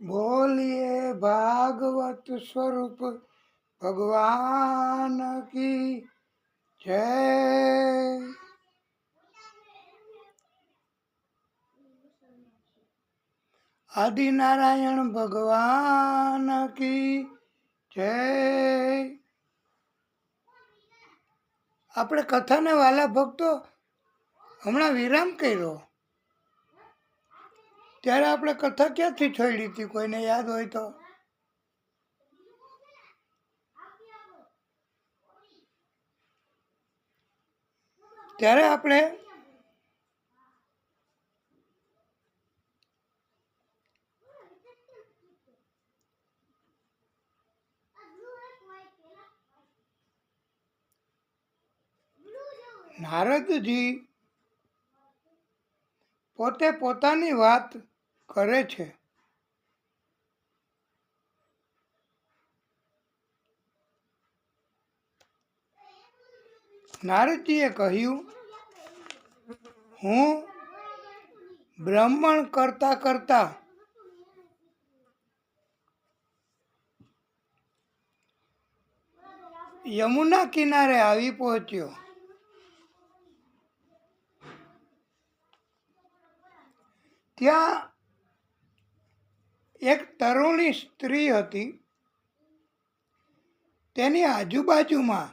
बोलिए भागवत स्वरूप भगवान की जय। આદિનારાયણ ભગવાન કી જય। આપણે કથાને વાલા ભક્તો હમણાં વિરામ કર્યો, ત્યારે આપણે કથા ક્યાંથી છોડી હતી? કોઈને યાદ હોય તો? ત્યારે આપણે નારદજી પોતે પોતાની વાત કરે છે। નારદજીએ કહ્યું, હું બ્રાહ્મણ કરતા કરતા યમુના કિનારે આવી પહોંચ્યો। ત્યાં એક તરુણી સ્ત્રી હતી। તેની આજુબાજુમાં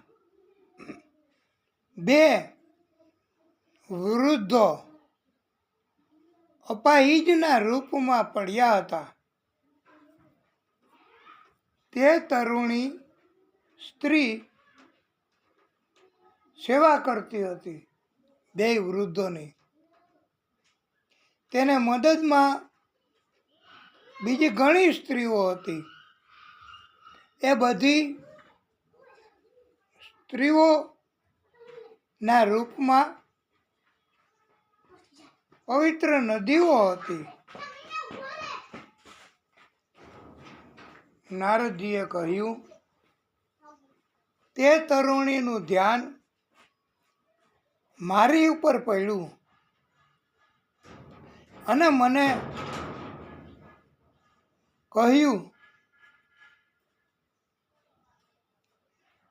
બે વૃદ્ધો અપાહિજના રૂપમાં પડ્યા હતા। તે તરુણી સ્ત્રી સેવા કરતી હતી બે વૃદ્ધોની। તેને મદદમાં બીજી ઘણી સ્ત્રીઓ હતી। એ બધી સ્ત્રીઓના રૂપમાં પવિત્ર નદીઓ હતી। નારદજીએ કહ્યું, તે તરુણીનું ધ્યાન મારી ઉપર પડ્યું અને મને કહ્યું,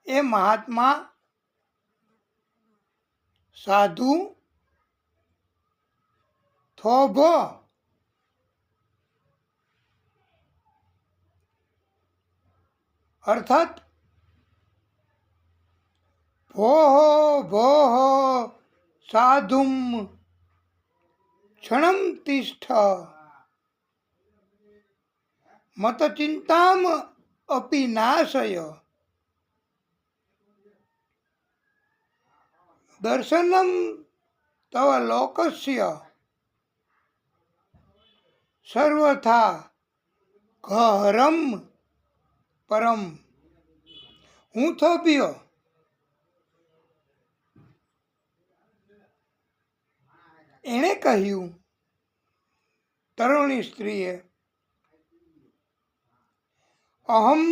એ મહાત્મા સાધુ થોભો અર્થાત ભોહો ભોહો સાધુમ ક્ષણમ તિષ્ઠ મત ચિંતામ અપી નાશય દર્શનમ તવ લોકસ્ય સર્વથા ઘરમ પરમ। હું થોભ્યો। એણે કહ્યું, તરુણી સ્ત્રીએ, અહમ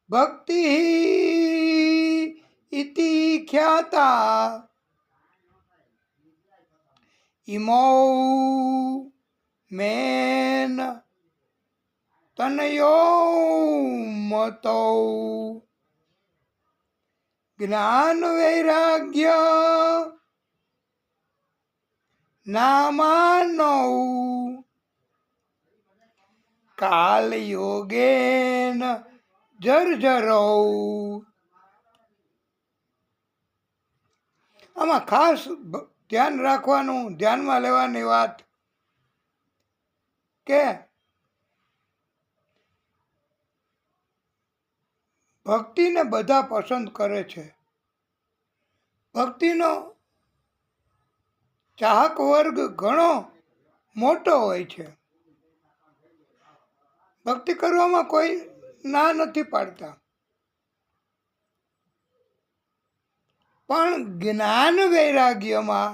ભક્તિ ઇતિ ખ્યાતા ઇમૌ મેન તનયો મતો જ્ઞાન વૈરાગ્ય નામાનો કાલ યોગેન જર્જરો। આમાં ખાસ ધ્યાન રાખવાનું, ધ્યાનમાં લેવાની વાત કે ભક્તિને બધા પસંદ કરે છે। ભક્તિનો ચાહક વર્ગ ઘણો મોટો હોય છે। ભક્તિ કરવામાં કોઈ ના નથી પાડતા, પણ જ્ઞાન વૈરાગ્યમાં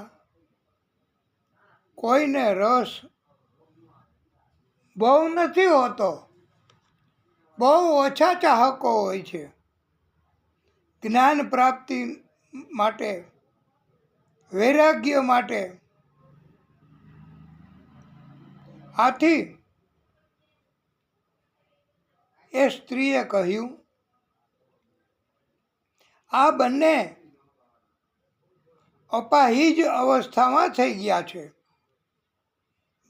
કોઈને રસ બહુ નથી હોતો। બહુ ઓછા ચાહકો હોય છે જ્ઞાન પ્રાપ્તિ માટે, વૈરાગ્ય માટે। આથી એ સ્ત્રીએ કહ્યું, આ બંને અપાહિજ અવસ્થામાં થઈ ગયા છે,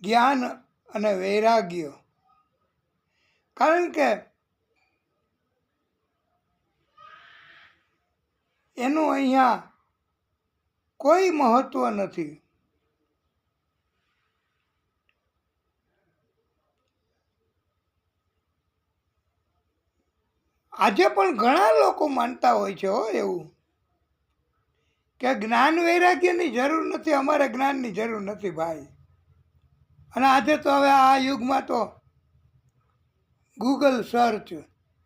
જ્ઞાન અને વૈરાગ્ય. કારણ કે એનું અહીંયા કોઈ મહત્વ નથી. આજે પણ ઘણા લોકો માનતા હોય છે એવું કે જ્ઞાન વૈરાગ્યની જરૂર નથી, અમારે જ્ઞાનની જરૂર નથી ભાઈ. અને આજે તો હવે આ યુગમાં તો ગૂગલ સર્ચ,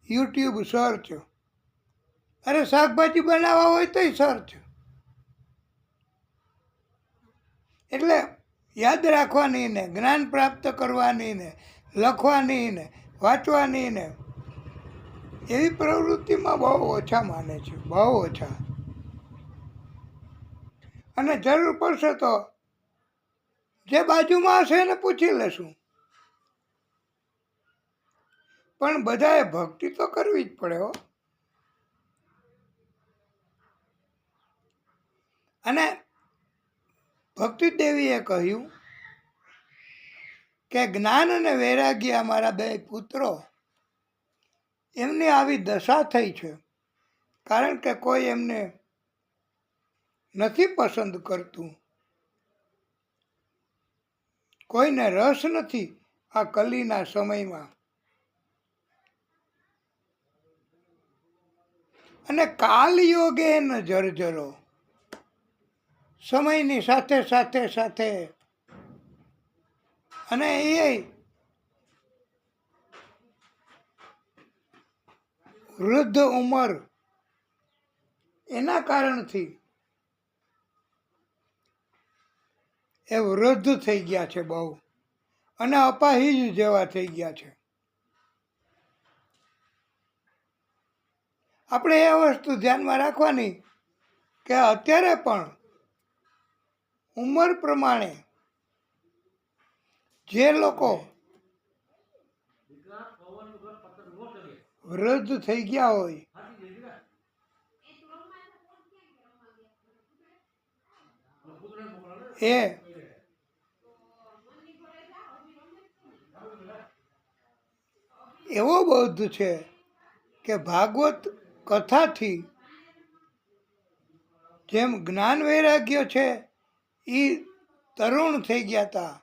યુટ્યુબ સર્ચ, અરે શાકભાજી બનાવવા હોય તોય સર્ચ. એટલે યાદ રાખવાની ને જ્ઞાન પ્રાપ્ત કરવાની ને લખવાની ને વાંચવાની ને એવી પ્રવૃત્તિમાં બહુ ઓછા માને છે, બહુ ઓછા. અને જરૂર પડશે તો જે બાજુમાં હશે એને પૂછી લેશું. પણ બધાએ ભક્તિ તો કરવી જ પડે હો. અને ભક્તિ દેવીએ કહ્યું કે જ્ઞાન અને વૈરાગ્ય અમારા બે પુત્રો, એમની આવી દશા થઈ છે કારણ કે કોઈ એમને નથી પસંદ કરતું, કોઈને રસ નથી આ કલીના સમયમાં. અને કાલયોગે ન જર્જરો, સમયની સાથે સાથે સાથે અને એ વૃદ્ધ ઉંમર એના કારણથી એ વૃદ્ધ થઈ ગયા છે બહુ, અને અપાહિજ જેવા થઈ ગયા છે. આપણે એ વસ્તુ ધ્યાનમાં રાખવાની કે અત્યારે પણ ઉંમર પ્રમાણે જે લોકો વૃદ્ધ થઈ ગયા હોય એ એવો બૌદ્ધ છે કે ભાગવત કથાથી જેમ જ્ઞાન વૈરાગ્ય છે એ તરુણ થઈ ગયા હતા,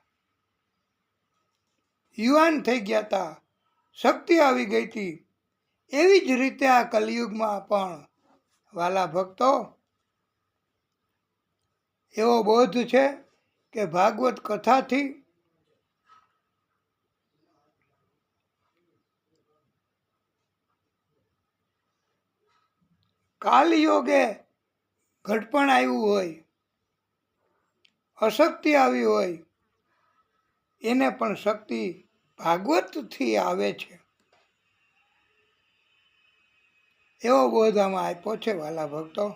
યુવાન થઈ ગયા હતા, શક્તિ આવી ગઈ હતી, એવી જ રીતે આ કલિયુગમાં પણ વાલા ભક્તો એવો બોધ છે કે ભાગવત કથાથી કાલયોગે ઘટપણ આવ્યું હોય, અશક્તિ આવી હોય, એને પણ શક્તિ ભાગવતથી આવે છે. એવો બોધ આમાં આપ્યો છે વાલા ભક્તો.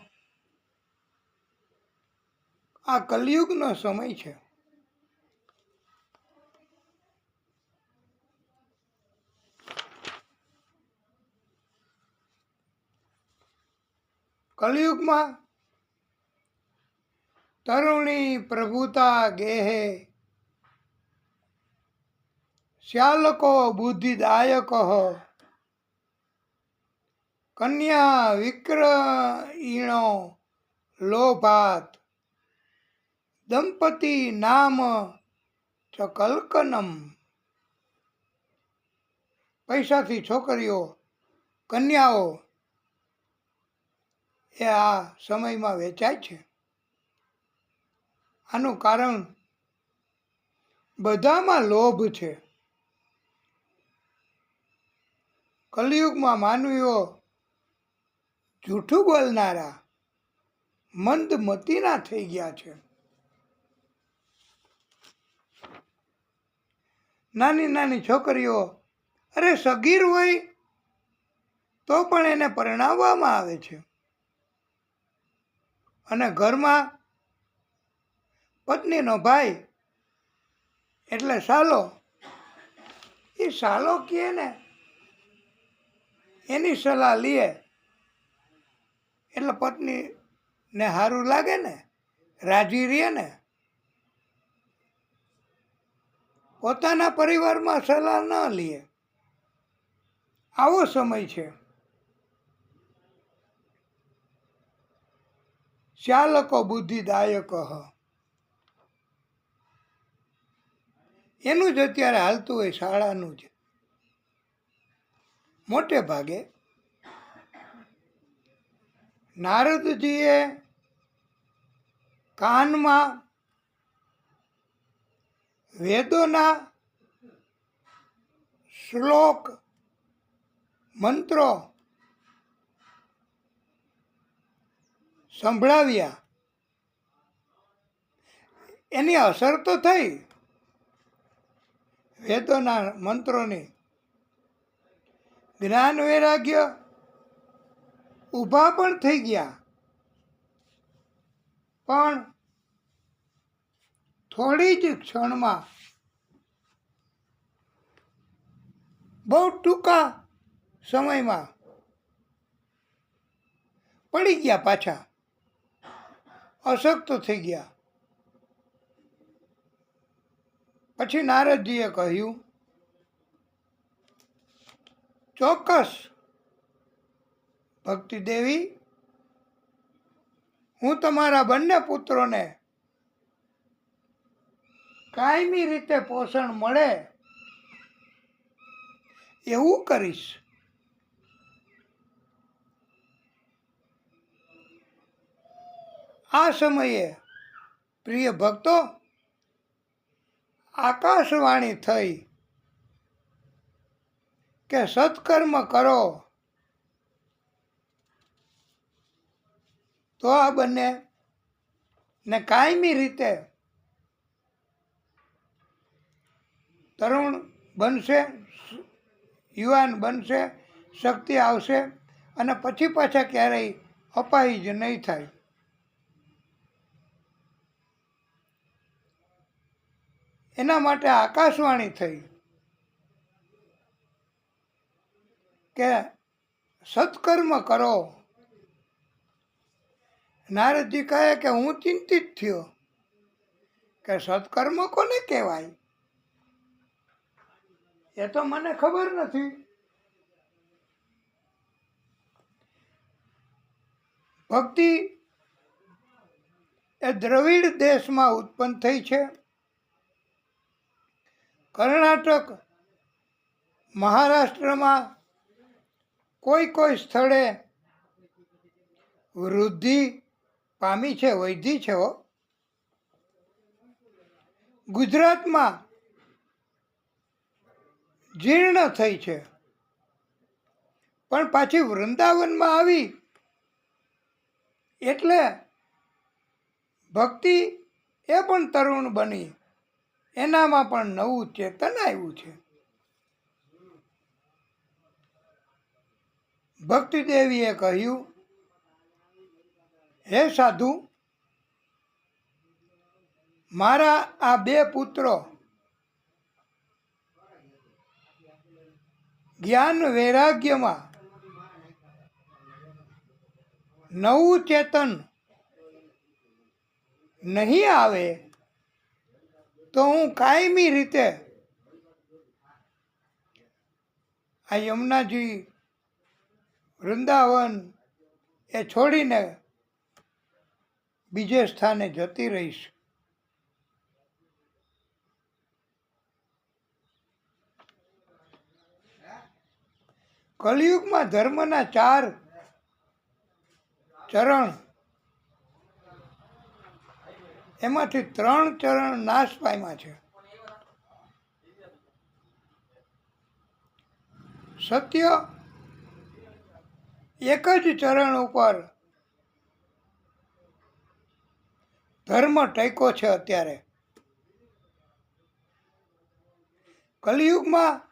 આ કલિયુગનો સમય છે. કલિયુગમાં તરુણી પ્રભુતા ગેહે, શ્યાલકો બુદ્ધિદાયક, કન્યા વિક્રયણો લોભાત, દંપતી નામ ચ કલ્કનમ. પૈસાથી છોકરીઓ, કન્યાઓ એ આ સમયમાં વેચાય છે. આનું કારણ બધામાં લોભ છે. કલિયુગમાં માનવીઓ જૂઠું બોલનારા, મંદમતીના થઈ ગયા છે. નાની નાની છોકરીઓ, અરે સગીર હોય તો પણ એને પરણાવવામાં આવે છે. અને ઘરમાં પત્નીનો ભાઈ એટલે સાલો, એ સાલો કહે ને એની સલાહ લે એટલે પત્નીને સારું લાગે ને, રાજી રહે ને. પોતાના પરિવારમાં સલાહ ન લે, આવો સમય છે. ચાલકો બુદ્ધિદાયક એનું જ અત્યારે હાલતું હોય, શાળાનું જ મોટે ભાગે. નારદજીએ કાનમાં વેદોના શ્લોક મંત્રો સંભળાવ્યા, એની અસર તો થઈ વેદોના મંત્રોની. જ્ઞાન વૈરાગ્ય ઊભા પણ થઈ ગયા, પણ થોડી જ ક્ષણમાં, બહુ ટૂંકા સમયમાં પડી ગયા, પાછા અશક્ત થઈ ગયા. પછી નારદજીએ કહ્યું, ચોક્કસ ભક્તિ દેવી, હું તમારા બંને પુત્રોને કાયમી રીતે પોષણ મળે એવું કરીશ. આ સમયે પ્રિય ભક્તો, આકાશવાણી થઈ કે સત્કર્મ કરો તો આ બંને ને કાયમી રીતે તરુણ બનશે, યુવાન બનશે, શક્તિ આવશે અને પછી પાછા ક્યારેય અપાહિજ નહીં થાય. એના માટે આકાશવાણી થઈ કે સત્કર્મ કરો. નારદજી કહે કે હું ચિંતિત થયો કે સત્કર્મ કોને કહેવાય, એ તો મને ખબર નથી. ભક્તિ એ દ્રવિડ દેશમાં ઉત્પન્ન થઈ છે. કર્ણાટક, મહારાષ્ટ્રમાં કોઈ સ્થળે વૃદ્ધિ પામી છે, વૈધી છે. ગુજરાતમાં જીર્ણ થઈ છે, પણ પાછી વૃંદાવનમાં આવી એટલે ભક્તિ એ પણ તરુણ બની, એનામાં પણ નવું ચેતન આવ્યું છે. ભક્તિ દેવીએ કહ્યું, હે સાધુ, મારા આ બે પુત્રો જ્ઞાન વૈરાગ્યમાં નવું ચેતન નહીં આવે તો હું કાયમી રીતે આ યમુનાજી, વૃંદાવન એ છોડીને બીજે સ્થાને જતી રહીશ. કલિયુગમાં ધર્મના 4 ચરણ, એમાંથી 3 ચરણ નાશ પામ્યા છે. સત્ય એક જ ચરણ ઉપર ધર્મ ટેકો છે. અત્યારે કલિયુગમાં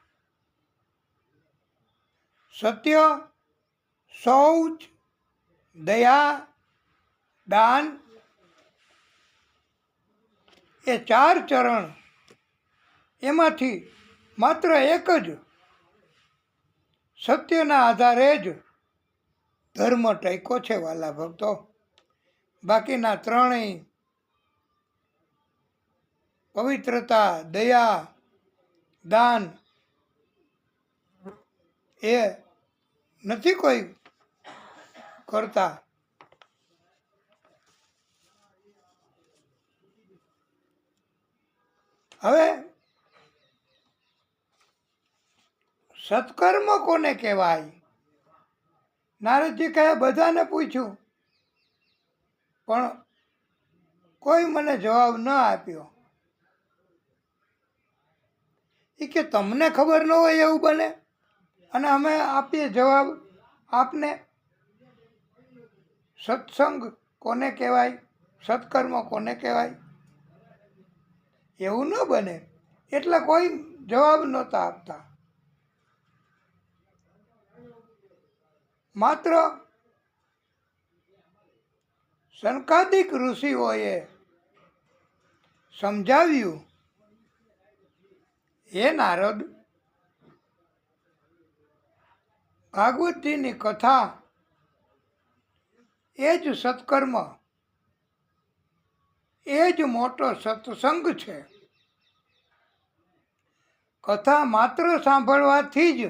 સત્ય, શૌચ, દયા, દાન એ 4 ચરણ, એમાંથી માત્ર એક જ સત્યના આધારે જ ધર્મ ટક્યો છે વાલા ભક્તો. બાકીના ત્રણેય પવિત્રતા, દયા, દાન એ નથી કોઈ કરતા. હવે સત્કર્મ કોને કહેવાય? નારદજી કહે બધાને પૂછ્યું, પણ કોઈ મને જવાબ ન આપ્યો. એ કે તમને ખબર ન હોય એવું બને અને અમે આપીએ જવાબ આપને. સત્સંગ કોને કહેવાય? સત્કર્મ કોને કહેવાય? એવું ન બને. એટલે કોઈ જવાબ નહોતા આપતા. માત્ર સનકાદિક ઋષિઓએ સમજાવ્યું, હે નારદ, ભાગવતજીની કથા એ જ સત્કર્મ, એ જ મોટો સત્સંગ છે. કથા માત્ર સાંભળવાથી જ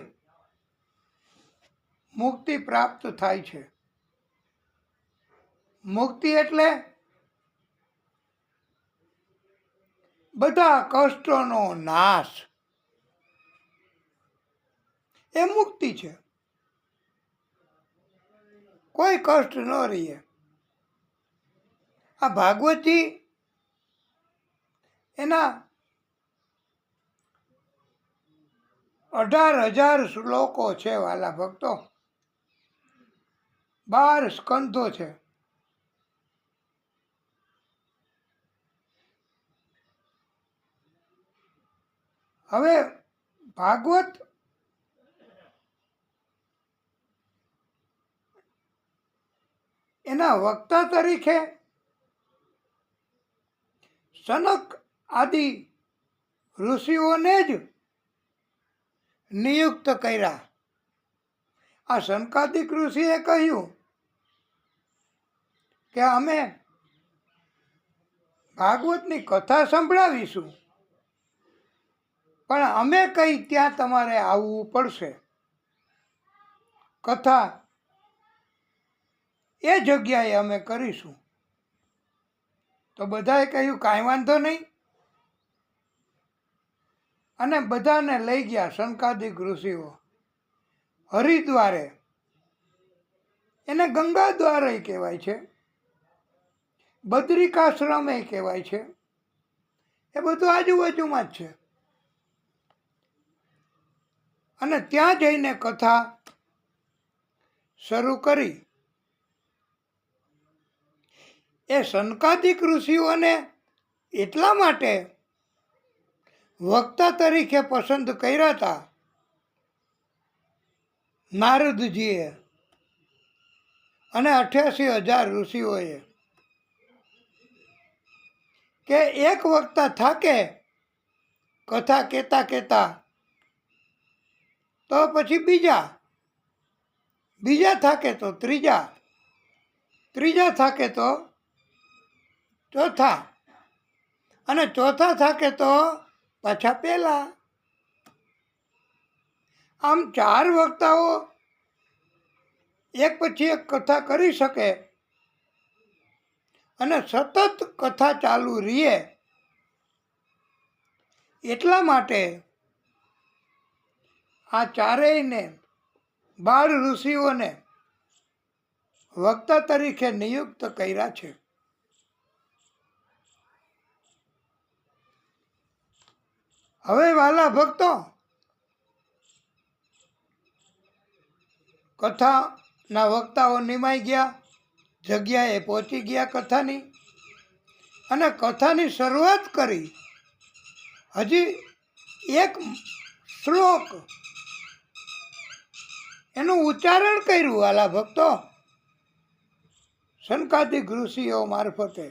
મુક્તિ પ્રાપ્ત થાય છે. મુક્તિ એટલે બધા કષ્ટોનો નાશ, એ મુક્તિ છે. કોઈ કષ્ટ ન રહીએ. આ ભાગવતજી એના 18,000 શ્લોકો છે વાલા ભક્તો. 12 સ્કંધો છે. હવે ભાગવત એના વક્તા તરીકે સનક આદિ ઋષિઓને જ નિયુક્ત કર્યા. આ સનકાદિક ઋષિએ કહ્યું કે અમે ભાગવતની કથા સંભળાવીશું, પણ અમે કઈ ત્યાં તમારે આવવું પડશે. કથા એ જગ્યાએ અમે કરીશું. તો બધાએ કહ્યું કાંઈ વાંધો નહીં, અને બધાને લઈ ગયા સનકાદિક ઋષિઓ હરિદ્વારે. એને ગંગા દ્વારે કહેવાય છે, બદ્રિકાશ્રમ એ કહેવાય છે. એ બધું આજુબાજુમાં જ છે. અને ત્યાં જઈને કથા શરૂ કરી. એ સનકાદિક ઋષિઓને એટલા માટે વક્તા તરીકે પસંદ કર્યા હતા નારદજીએ અને 88,000 ઋષિઓએ, કે એક વક્તા થાકે કથા કહેતા કહેતા તો પછી બીજા થાકે તો ત્રીજા થાકે તો ચોથા, અને ચોથા થાકે તો પાછા પહેલા. આમ 4 વક્તાઓ એક પછી એક કથા કરી શકે અને સતત કથા ચાલુ રહે. એટલા માટે આ ચારેયને 12 ઋષિઓને વક્તા તરીકે નિયુક્ત કર્યા છે. હવે વાલા ભક્તો, કથાના વક્તાઓ નિમાઈ ગયા, જગ્યાએ પહોંચી ગયા કથાની, અને કથાની શરૂઆત કરી. હજી એક શ્લોક એનું ઉચ્ચારણ કર્યું વાલા ભક્તો સનકાદિક ઋષિઓ મારફતે.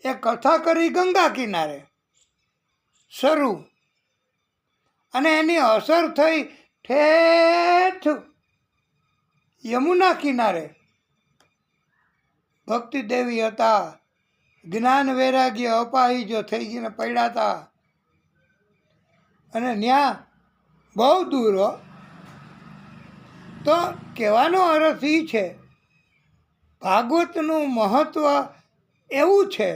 એ કથા કરી ગંગા કિનારે શરૂ, અને એની અસર થઈ ઠેઠ યમુના કિનારે. ભક્તિ દેવી હતા, જ્ઞાન વૈરાગ્ય અપાહિજો થઈ ગઈને પડ્યા હતા. અને ત્યાં બહુ દૂર હો. તો કહેવાનો અર્થ એ છે, ભાગવતનું મહત્વ એવું છે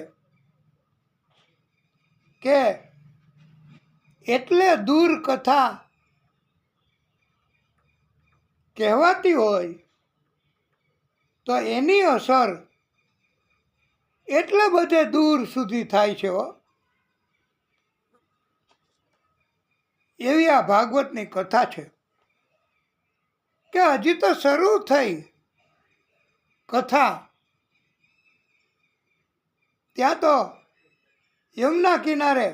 કે એટલે દૂર કથા કહેવાતી હોય તો એની અસર એટલે બધે દૂર સુધી થાય છે હો. એવી આ ભાગવતની કથા છે કે હજી તો શરૂ થઈ કથા, ત્યાં તો યમુના કિનારે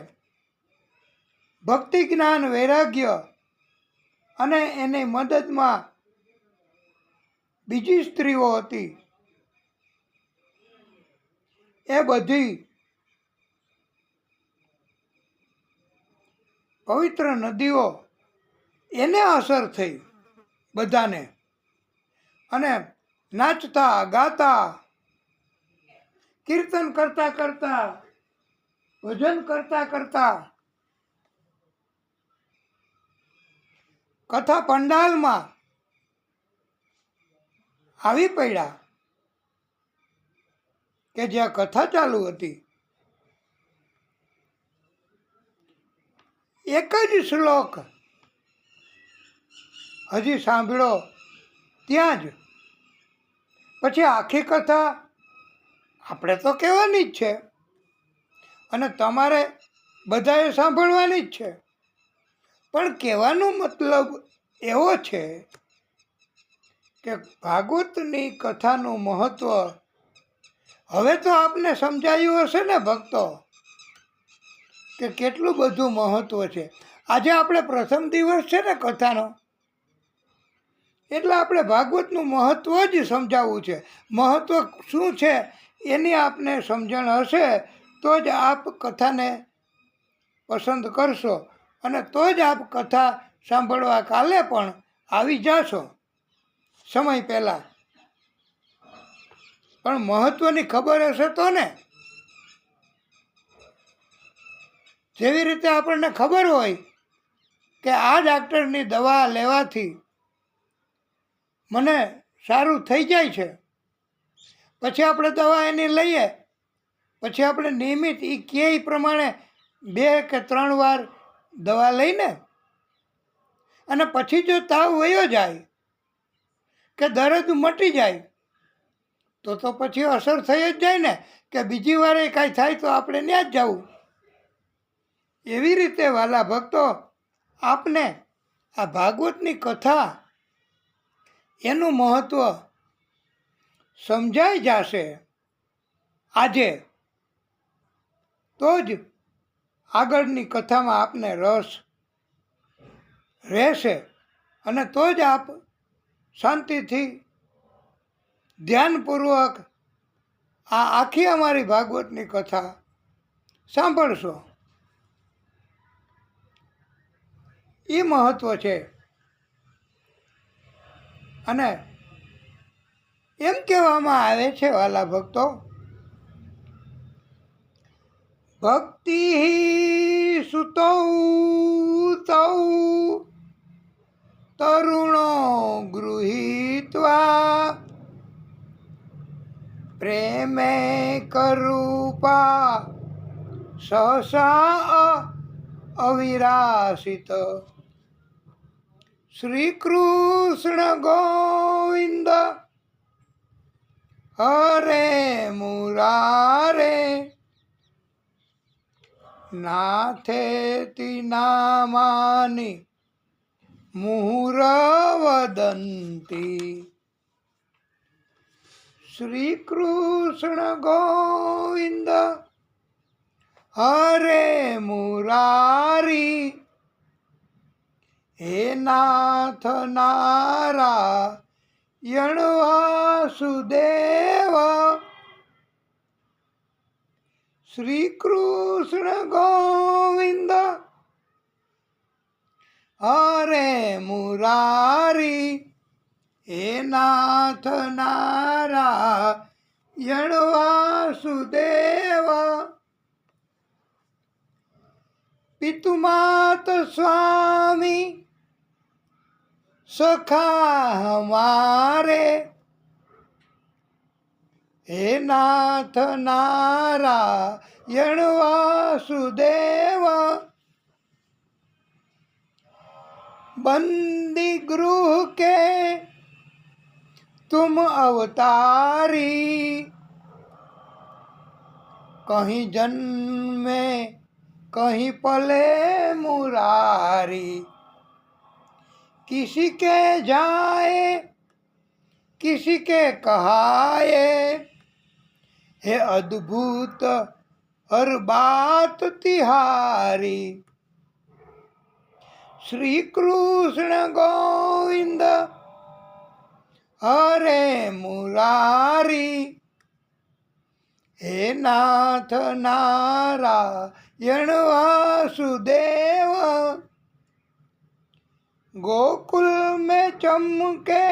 ભક્તિ જ્ઞાન વૈરાગ્ય અને એની મદદમાં બીજી સ્ત્રીઓ હતી. એ બધી પવિત્ર નદીઓ એને અસર થઈ બધાને. અને નાચતા ગાતા કીર્તન કરતા કરતા ભજન કરતા કરતા કથા પંડાલમાં આવી પડ્યા કે જ્યાં કથા ચાલુ હતી. એક જ શ્લોક હજી સાંભળો ત્યાં જ. પછી આખી કથા આપણે તો કહેવાની જ છે અને તમારે બધાએ સાંભળવાની જ છે. પણ કહેવાનો મતલબ એવો છે કે ભાગવતની કથાનું મહત્ત્વ હવે તો આપને સમજાયું હશે ને ભક્તો, કે કેટલું બધું મહત્ત્વ છે. આજે આપણે પ્રથમ દિવસ છે ને કથાનો, એટલે આપણે ભાગવતનું મહત્ત્વ જ સમજાવવું છે. મહત્ત્વ શું છે એની આપને સમજણ હશે તો જ આપ કથાને પસંદ કરશો અને તો જ આપ કથા સાંભળવા કાલે પણ આવી જાશો સમય પહેલાં. પણ મહત્ત્વની ખબર હશે તો ને. જેવી રીતે આપણને ખબર હોય કે આ ડાક્ટરની દવા લેવાથી મને સારું થઈ જાય છે, પછી આપણે દવા એની લઈએ, પછી આપણે નિયમિત એ કહે એ પ્રમાણે 2 કે 3 વાર દવા લઈને અને પછી જો તાવ વયો જાય કે દર્દ મટી જાય તો પછી અસર થઈ જ જાય ને, કે બીજી વારે કાંઈ થાય તો આપણે ત્યાં જ જવું. એવી રીતે વાલા ભક્તો, આપને આ ભાગવતની કથા એનું મહત્ત્વ સમજાઈ જશે આજે, તો જ આગળની કથામાં આપને રસ રહેશે અને તો જ આપ શાંતિથી ધ્યાનપૂર્વક આ આખી અમારી ભાગવતની કથા સાંભળશો. એ મહત્ત્વ છે. અને એમ કહેવામાં આવે છે વાલા ભક્તો, ભક્તિ સુતૌ તૌ તરુણો ગૃહીત્વા પ્રેમે કરૂપા સહસા અવિરાસિત. શ્રી કૃષ્ણ ગોવિંદ હરે મુરારે નાથેતિ નામાની મુહુરવદંતી. શ્રી કૃષ્ણ ગોવિંદ હરે મુરારી હે નાથ નારાયણ વાસુદેવ. શ્રી કૃષ્ણ ગોવિંદ મુરારી હે નાથ નારાયણ વાસુદેવ પિતુમાત સ્વામી સખા હમારે હે નાથ નારાયણ વાસુદેવ बंदी गृह के तुम अवतारी कहीं जन्मे कहीं पले मुरारी किसी के जाए किसी के कहाए है अद्भुत हर बात तिहारी श्री कृष्ण गोविंद हरे मुरारी हे नाथ नारायण वासुदेव गोकुल में चमके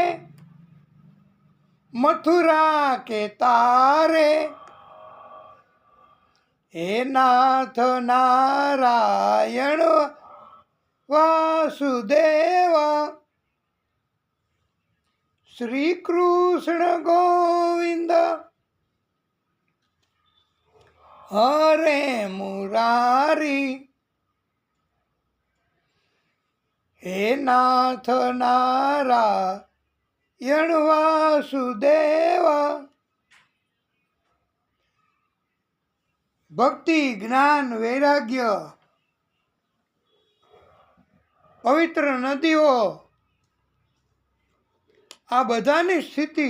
मथुरा के तारे हे नाथ नारायण वासुदेव श्री कृष्ण गोविंद हरे मुरारी हे नाथ नारायण वासुदेव भक्ति ज्ञान वैराग्य પવિત્ર નદીઓ આ બધાની સ્થિતિ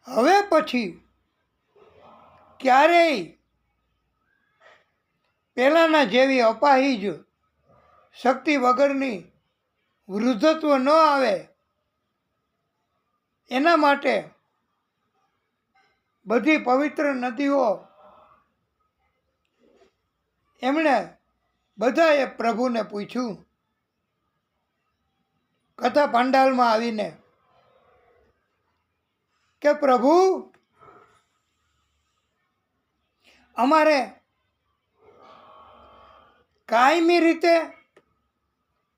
હવે પછી ક્યારેય પહેલાંના જેવી અપાહિજ શક્તિ વગરની વૃદ્ધત્વ ન આવે એના માટે બધી પવિત્ર નદીઓ એમણે બધાએ પ્રભુને પૂછ્યું કથા પંડાલમાં આવીને કે પ્રભુ અમારે કાયમી રીતે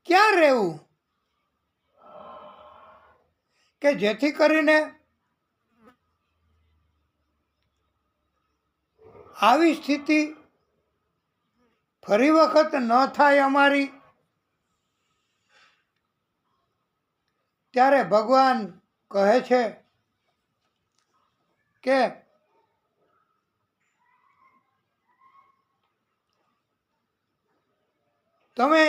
ક્યાં રહેવું કે જેથી કરીને આવી સ્થિતિ ફરી વખત ન થાય અમારી. ત્યારે ભગવાન કહે છે કે તમે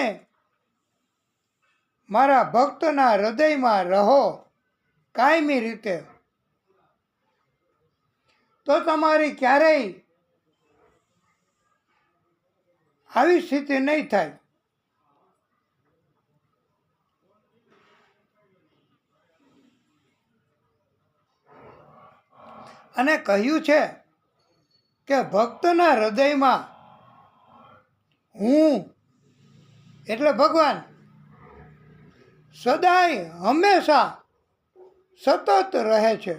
મારા ભક્તના હૃદયમાં રહો કાયમી રીતે, તો તમારી ક્યારેય આવી સ્થિતિ નહીં થાય. અને કહ્યું છે કે ભક્તના હૃદયમાં હું એટલે ભગવાન સદાય હંમેશા સતત રહે છે.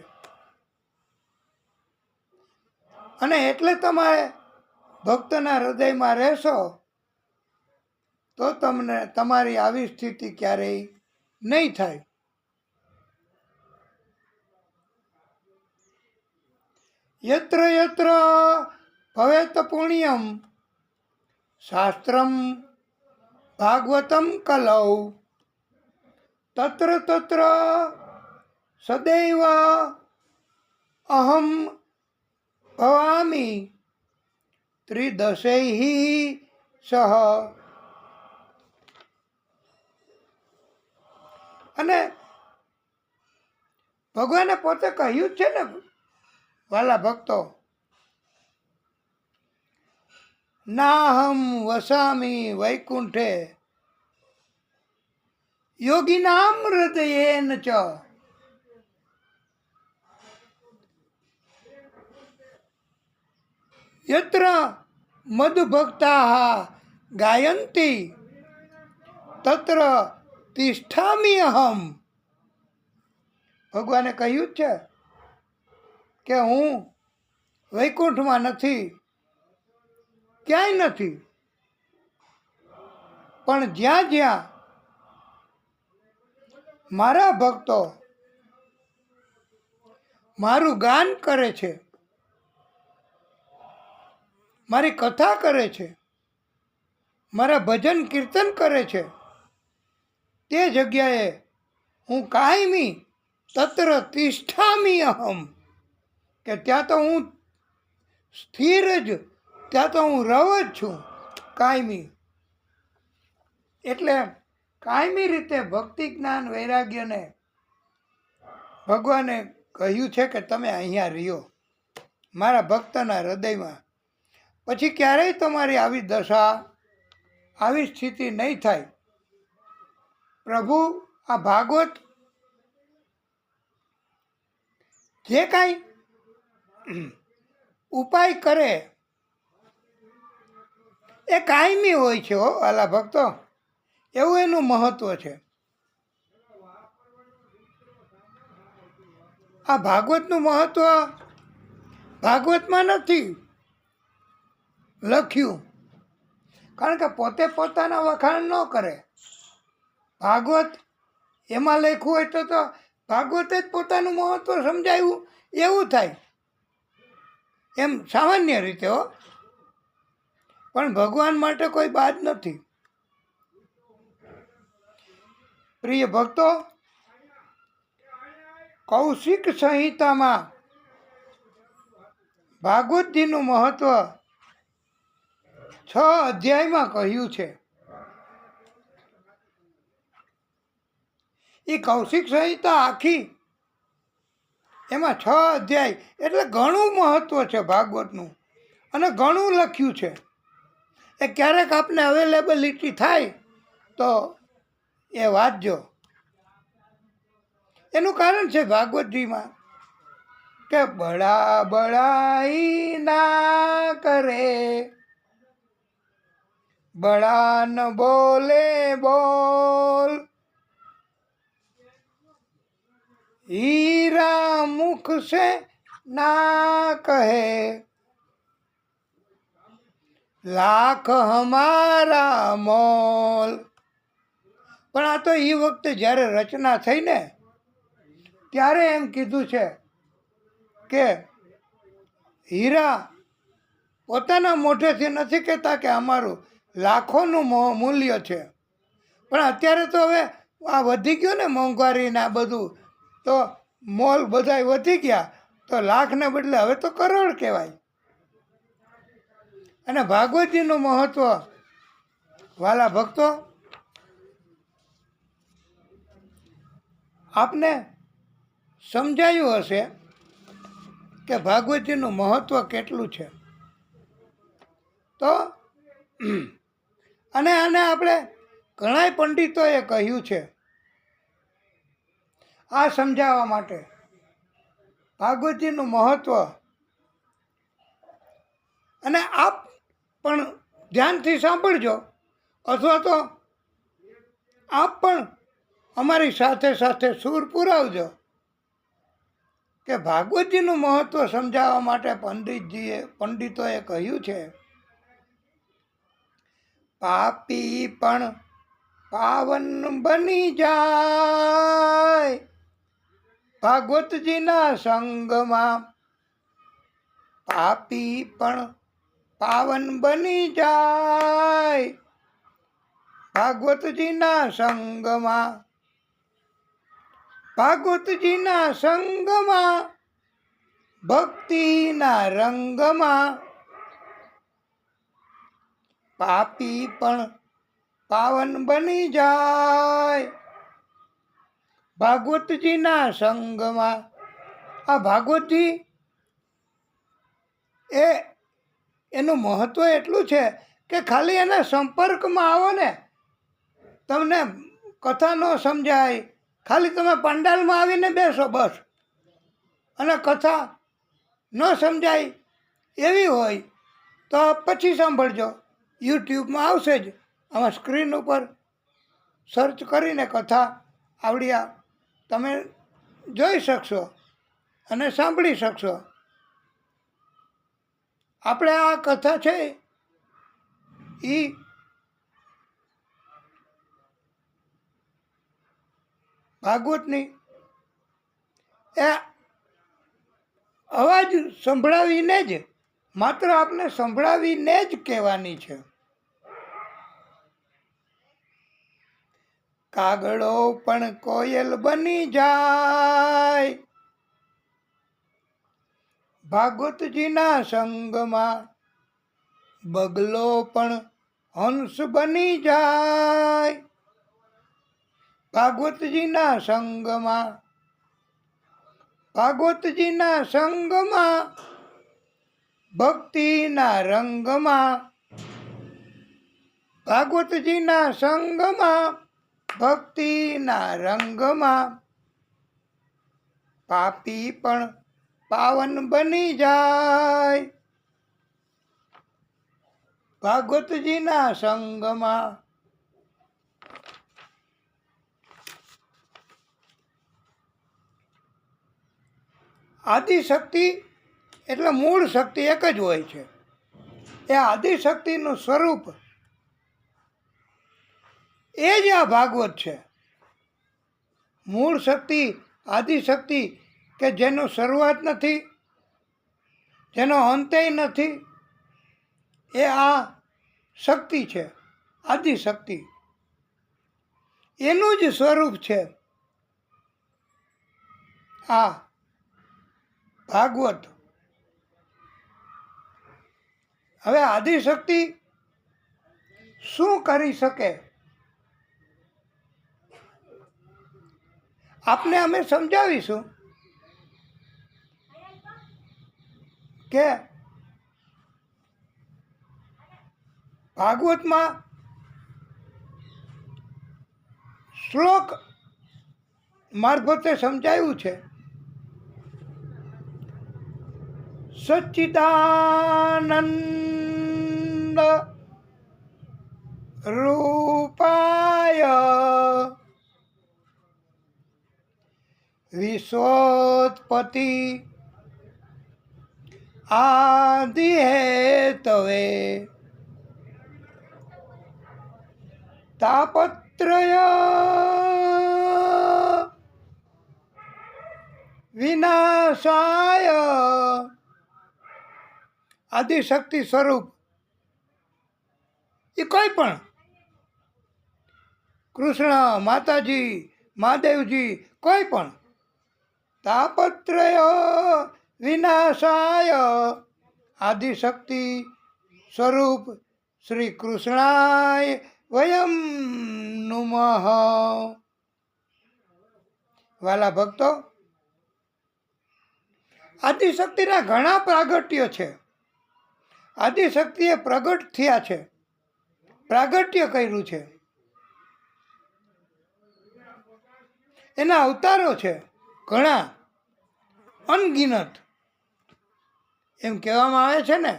અને એટલે તમારે ભક્તના હૃદયમાં રહેશો તો તમને તમારી આવી સ્થિતિ ક્યારેય નહીં થાય. યત્ર યત્ર ભવેત પુણ્યમ શાસ્ત્રમ ભાગવતમ કલૌ તત્ર તત્ર સદૈવ અહમ ભવામિ ત્રિદશૈઃ સહ. અને ભગવાને પોતે કહ્યું છે ને વાલા ભક્તો, નાહમ વસામી વૈકુંઠે યોગીનામ હૃદયેન ચ. યત્ર મદભક્તાઃ ગાયન્તિ તત્ર તિષ્ઠામિ અહમ. ભગવાને કહ્યું જ છે કે હું વૈકુંઠમાં નથી, ક્યાંય નથી, પણ જ્યાં જ્યાં મારા ભક્તો મારું ગાન કરે છે, મારી કથા કરે છે, મારા ભજન કીર્તન કરે છે, તે જગ્યાએ હું કાયમી તત્ર તિષ્ઠામિ અહમ, કે ત્યાં તો હું સ્થિર જ, ત્યાં તો હું રહું જ છું કાયમી. એટલે કાયમી રીતે ભક્તિ જ્ઞાન વૈરાગ્યને ભગવાને કહ્યું છે કે તમે અહીંયા રહ્યો મારા ભક્તના હૃદયમાં. પછી ક્યારેય તમારી આવી દશા, આવી સ્થિતિ નહીં થાય. પ્રભુ આ ભાગવત જે કાંઈ ઉપાય કરે એ કાયમી હોય છે હો વાલા ભક્તો, એવું એનું મહત્વ છે. આ ભાગવતનું મહત્વ ભાગવતમાં નથી લખ્યું, કારણ કે પોતે પોતાના વખાણ ન કરે. ભાગવત એમાં લખ્યું હોય તો ભાગવતે જ પોતાનું મહત્વ સમજાવ્યું એવું થાય, એમ સામાન્ય રીતે હો. પણ ભગવાન માટે કોઈ બાદ નથી. પ્રિય ભક્તો, કૌશિક સંહિતામાં ભાગવતજીનું મહત્વ 6 અધ્યાયમાં કહ્યું છે. એ કૌશિક સંહિતા આખી, એમાં 6 અધ્યાય એટલે ઘણું મહત્વ છે ભાગવતનું, અને ઘણું લખ્યું છે. એ ક્યારેક આપને અવેલેબિલિટી થાય તો એ વાંચજો. એનું કારણ છે ભાગવતજીમાં કે બડા બડાઈ ના કરે, બડા ન બોલે બોલ, हीरा मुख से ना कहे, लाख हमारा मोल. પણ આ તો એ વખતે જ્યારે રચના થઈ ને ત્યારે એમ કીધું છે કે હીરા પોતાના મોઢેથી નથી કહેતા કે અમારું લાખોનું મૂલ્ય છે. પણ અત્યારે તો હવે આ વધી ગયું ને મોંઘવારી ને આ બધું, તો મોલ બધાય વધી ગયા, તો લાખને બદલે હવે તો કરોડ કહેવાય. અને ભાગવતજીનું મહત્વ વાલા ભક્તો આપને સમજાયું હશે કે ભાગવતજીનું મહત્વ કેટલું છે. તો અને આને આપણે ઘણાય પંડિતોએ કહ્યું છે આ સમજાવવા માટે ભાગવતજીનું મહત્વ. અને આપ પણ ધ્યાનથી સાંભળજો, અથવા તો આપ પણ અમારી સાથે સાથે સૂર પુરાવજો કે ભાગવતજીનું મહત્વ સમજાવવા માટે પંડિતોએ કહ્યું છે પાપી પણ પાવન બની જાય ભાગવતજીના સંગમાં. પાપી પણ પાવન બની જાય ભાગવતજીના સંગમાં. ભાગવતજીના સંગમાં ભક્તિના રંગમાં. પાપી પણ પાવન બની જાય ભાગવતજીના સંગમાં. આ ભાગવતજી એનું મહત્વ એટલું છે કે ખાલી એના સંપર્કમાં આવો ને તમને કથા ન સમજાય, ખાલી તમે પંડાલમાં આવીને બેસો બસ, અને કથા ન સમજાય એવી હોય તો પછી સાંભળજો. યુટ્યુબમાં આવશે જ, આમાં સ્ક્રીન ઉપર સર્ચ કરીને કથા આવડિયા તમે જોઈ શકશો અને સાંભળી શકશો. આપણે આ કથા છે એ ભાગવતની એ અવાજ સંભળાવીને જ માત્ર આપણે સંભળાવીને જ કહેવાની છે. કાગડો પણ કોયલ બની જાય ભાગવતજીના સંગમાં, બગલો પણ હંસ બની જાય ભાગવતજીના સંગમાં, ભાગવતજીના સંગમાં, ભક્તિના રંગમાં, ભાગવતજીના સંગમાં, ભક્તિના રંગમાં, પાપી પણ પાવન બની જાય ભાગવતજીના સંગમાં. આદિશક્તિ એટલે મૂળ શક્તિ એક જ હોય છે. એ આદિશક્તિનું સ્વરૂપ એ જ આ ભાગવત છે. મૂળ શક્તિ, આદિશક્તિ કે જેનો શરૂઆત નથી, જેનો અંતેય નથી, એ આ શક્તિ છે, આદિશક્તિ. એનું જ સ્વરૂપ છે આ ભાગવત. હવે આદિશક્તિ શું કરી શકે આપને અમે સમજાવીશું કે ભાગવતમાં શ્લોક મારફતે સમજાયું છે. સચ્ચિદાનંદ રૂપાય વિશ્વોત્પત્તિ આદિ હેતવે તાપત્રય વિનાશાય. આદિશક્તિ સ્વરૂપ એ કોઈ પણ કૃષ્ણ, માતાજી, મહાદેવજી, કોઈ પણ તાપત્રય વિનાશાય. આદિશક્તિ સ્વરૂપ શ્રી કૃષ્ણાય વયમ નુમઃ. વાલા ભક્તો, આદિશક્તિના ઘણા પ્રાગટ્ય છે. આદિશક્તિએ પ્રગટ થયા છે, પ્રાગટ્ય કર્યું છે. એના અવતારો છે ઘણા, અનગિનત. એમ કહેવામાં આવે છે ને,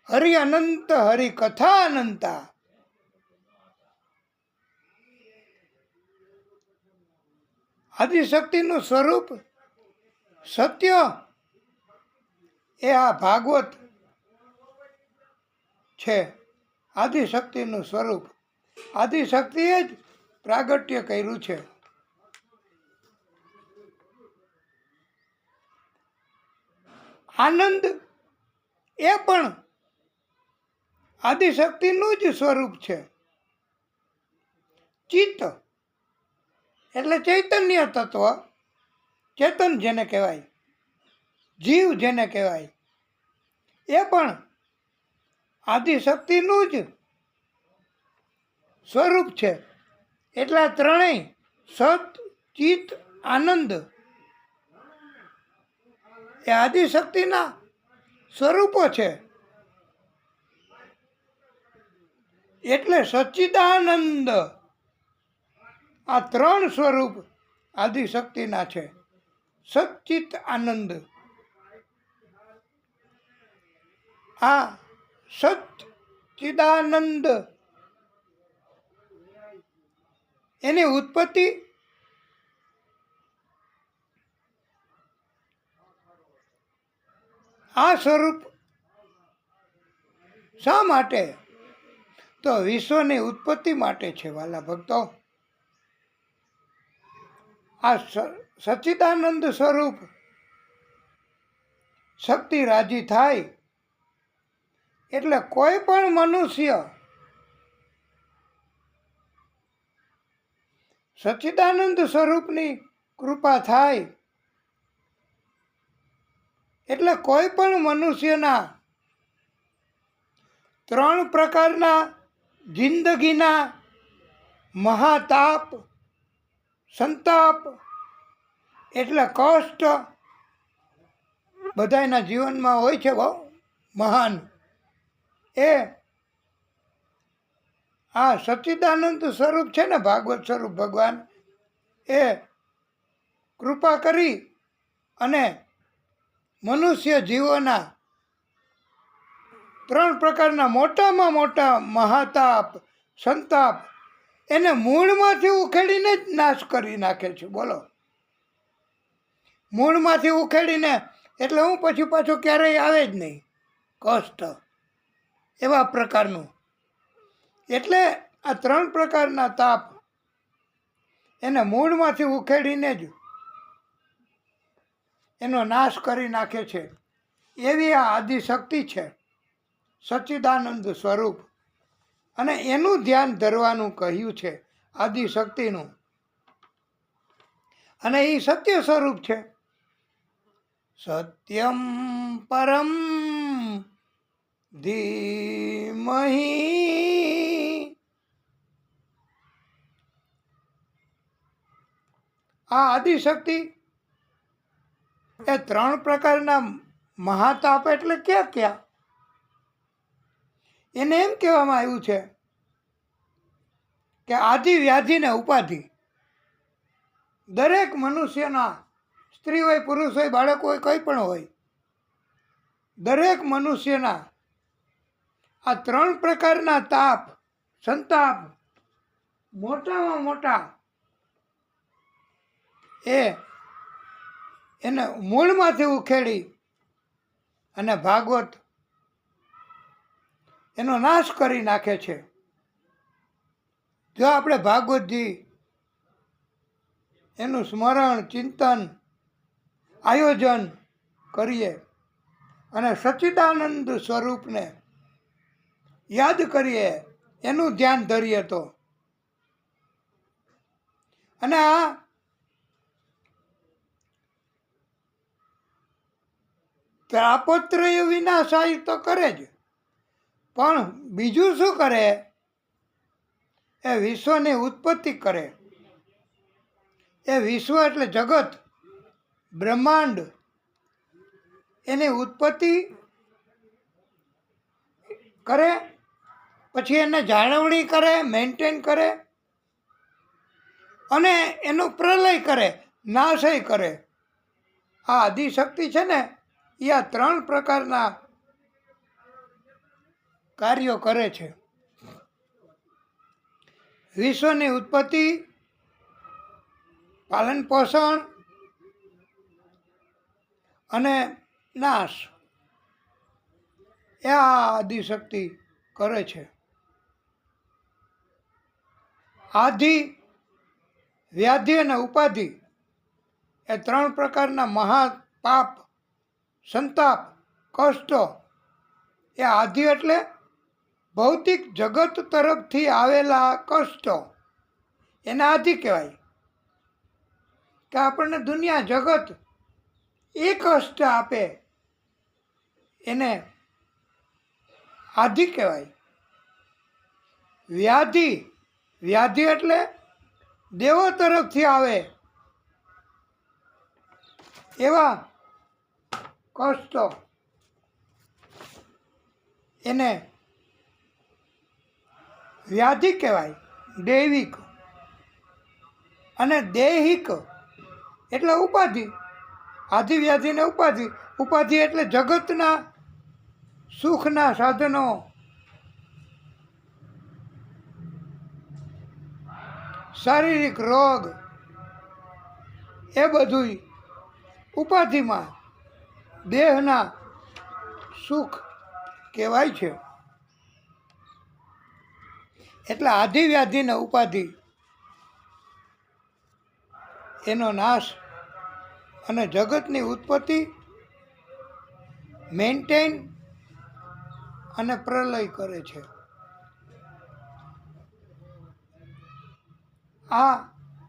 હરિ અનંત હરિ કથા અનંતા. આદિશક્તિનું સ્વરૂપ સત્ય એ આ ભાગવત છે. આદિશક્તિનું સ્વરૂપ આદિશક્તિએ જ પ્રાગટ્ય કર્યું છે. આનંદ એ પણ આદિશક્તિનું જ સ્વરૂપ છે. ચિત્ત એટલે ચૈતન્ય તત્વ, ચેતન જેને કહેવાય, જીવ જેને કહેવાય, એ પણ આદિશક્તિનું જ સ્વરૂપ છે. એટલા ત્રણેય સત, ચિત્ત, આનંદ એ આદિશક્તિના સ્વરૂપો છે. એટલે સચ્ચિદાનંદ આ ત્રણ સ્વરૂપ આદિશક્તિના છે. સચ્ચિત આનંદ. આ સચ્ચિદાનંદ એની ઉત્પત્તિ આ સ્વરૂપ શા માટે? તો વિશ્વની ઉત્પત્તિ માટે છે વાલા ભક્તો. આ સચ્ચિદાનંદ સ્વરૂપ શક્તિ રાજી થાય એટલે કોઈ પણ મનુષ્ય સચ્ચિદાનંદ સ્વરૂપની કૃપા થાય એટલે કોઈ પણ મનુષ્યના 3 પ્રકારના જિંદગીના મહાતાપ, સંતાપ એટલે કષ્ટ બધાના જીવનમાં હોય છે બહુ મહાન. આ સચ્ચિદાનંદ સ્વરૂપ છે ને, ભાગવત સ્વરૂપ ભગવાન, એ કૃપા કરી અને મનુષ્ય જીવોના 3 પ્રકારના મોટામાં મોટા મહાતાપ, સંતાપ એને મૂળમાંથી ઉખેડીને જ નાશ કરી નાખે છે. બોલો, મૂળમાંથી ઉખેડીને, એટલે હું પછી પાછો ક્યારેય આવે જ નહીં કષ્ટ, એવા પ્રકારનું. એટલે આ 3 પ્રકારના તાપ એને મૂળમાંથી ઉખેડીને જ એનો નાશ કરી નાખે છે. એવી આ આદિશક્તિ છે, સચ્ચિદાનંદ સ્વરૂપ. અને એનું ધ્યાન ધરવાનું કહ્યું છે, આદિશક્તિનું. અને એ સત્ય સ્વરૂપ છે. સત્યમ પરમ ધીમહિ. આ આદિશક્તિ એ 3 પ્રકારના મહાતાપ એટલે ક્યાં ક્યાં? એને એમ કહેવામાં આવ્યું છે કે આદિ વ્યાધિ ને ઉપાધિ દરેક મનુષ્યના, સ્ત્રી હોય, પુરુષ હોય, બાળક હોય, કંઈ પણ હોય, દરેક મનુષ્યના આ 3 પ્રકારના તાપ, સંતાપ મોટામાં મોટા એને મૂળમાંથી ઉખેડી અને ભાગવત એનો નાશ કરી નાખે છે. જો આપણે ભાગવતજી એનું સ્મરણ, ચિંતન, આયોજન કરીએ અને સચ્ચિદાનંદ સ્વરૂપને યાદ કરીએ, એનું ધ્યાન ધરીએ તો, અને આ તાપત્રય વિનાશાય તો કરે જ, પણ બીજું શું કરે? એ વિશ્વની ઉત્પત્તિ કરે. એ વિશ્વ એટલે જગત, બ્રહ્માંડ, એની ઉત્પત્તિ કરે, પછી એને જાળવણી કરે, મેન્ટેન કરે, અને એનો પ્રલય કરે, નાશય કરે. આ આદિશક્તિ છે ને, એ આ 3 પ્રકારના કાર્યો કરે છે. વિશ્વની ઉત્પત્તિ, પાલન પોષણ અને નાશ, એ આ આદિશક્તિ કરે છે. આધિ, વ્યાધિ અને ઉપાધિ એ 3 પ્રકારના મહાપાપ, સંતાપ, કષ્ટો. એ આધિ એટલે ભૌતિક જગત તરફથી આવેલા કષ્ટો, એને આધિ કહેવાય. કે આપણને દુનિયા, જગત એ કષ્ટ આપે એને આધિ કહેવાય. વ્યાધિ, વ્યાધિ એટલે દેવો તરફથી આવે એવા કષ્ટો, એને વ્યાધિ કહેવાય, દૈવિક. અને દૈહિક એટલે ઉપાધિ. આધિ, વ્યાધિ ને ઉપાધિ. ઉપાધિ એટલે જગતના સુખના સાધનો, શારીરિક રોગ એ બધું ઉપાધિમાં દેહના સુખ કહેવાય છે. એટલે આધિવ્યાધિને ઉપાધિ એનો નાશ અને જગતની ઉત્પત્તિ, મેન્ટેન અને પ્રલય કરે છે. આ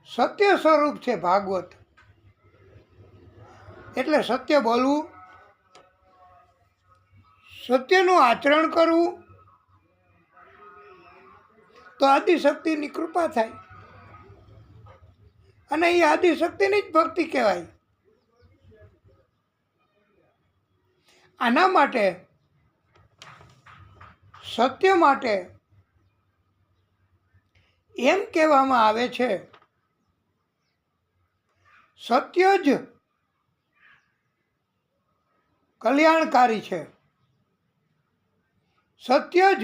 સત્ય સ્વરૂપ છે ભાગવત. એટલે સત્ય બોલવું, સત્યનું આચરણ કરવું, તો આદિશક્તિની કૃપા થાય. અને એ આદિશક્તિની જ ભક્તિ કહેવાય. આના માટે, સત્ય માટે એમ કહેવામાં આવે છે, સત્ય જ કલ્યાણકારી છે. સત્ય જ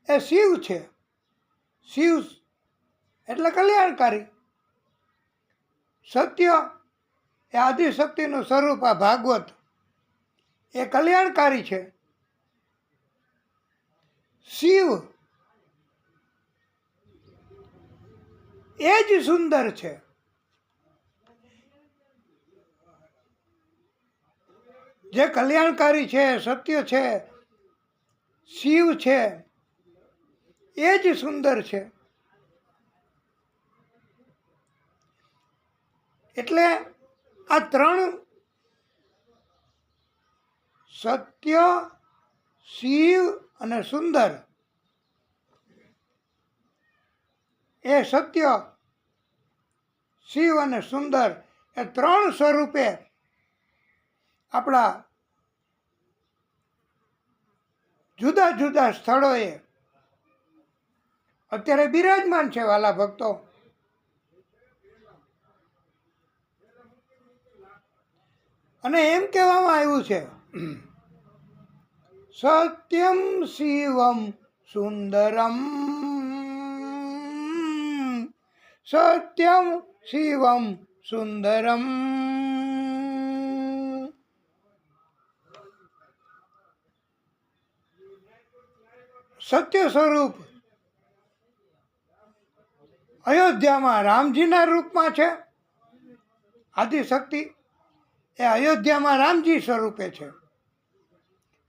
એ શિવ છે. શિવ એટલે કલ્યાણકારી. સત્ય એ આદિશક્તિનું સ્વરૂપ. આ ભાગવત એ કલ્યાણકારી છે. શિવ એ જ સુંદર છે. જે કલ્યાણકારી છે, સત્ય છે, શિવ છે, એ જ સુંદર છે. એટલે આ ત્રણ, સત્ય, શિવ અને સુંદર, એ સત્ય, શિવ અને સુંદર એ ત્રણ સ્વરૂપે આપણા જુદા જુદા સ્થળોએ અત્યારે બિરાજમાન છે વાલા ભક્તો. અને એમ કહેવામાં આવ્યું છે, સત્યમ શિવમ સુંદરમ, સત્યમ શિવમ સુંદરમ. સત્ય સ્વરૂપ અયોધ્યામાં રામજીના રૂપમાં છે. આદિશક્તિ એ અયોધ્યામાં રામજી સ્વરૂપે છે.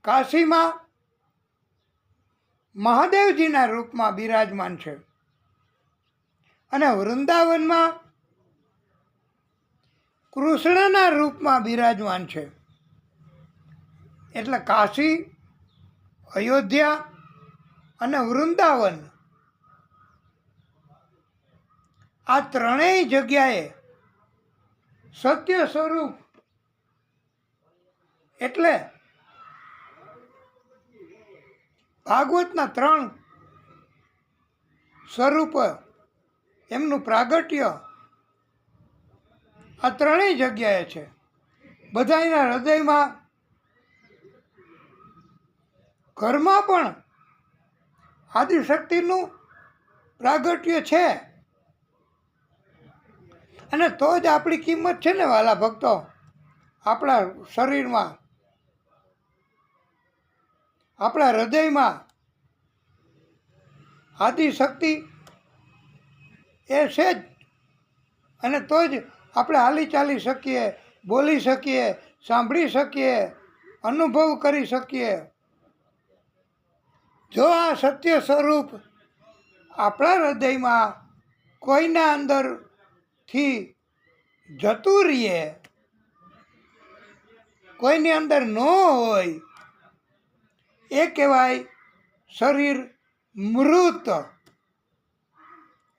કાશીમાં મહાદેવજીના રૂપમાં બિરાજમાન છે. અને વૃંદાવનમાં કૃષ્ણના રૂપમાં બિરાજમાન છે. એટલે કાશી, અયોધ્યા અને વૃંદાવન, આ ત્રણેય જગ્યાએ સત્ય સ્વરૂપ એટલે ભાગવતના ત્રણ સ્વરૂપ, એમનું પ્રાગટ્ય આ ત્રણેય જગ્યાએ છે. બધાના હૃદયમાં, ઘરમાં પણ આદિશક્તિનું પ્રાગટ્ય છે. અને તો જ આપણી કિંમત છે ને વાલા ભક્તો. આપણા શરીરમાં, આપણા હૃદયમાં આદિશક્તિ એ છે જ. અને તો જ આપણે હાલી ચાલી શકીએ, બોલી શકીએ, સાંભળી શકીએ, અનુભવ કરી શકીએ. જો આ સત્ય સ્વરૂપ આપણા હૃદયમાં કોઈના અંદરથી જતું રહીએ, કોઈની અંદર ન હોય, એ કહેવાય શરીર મૃત,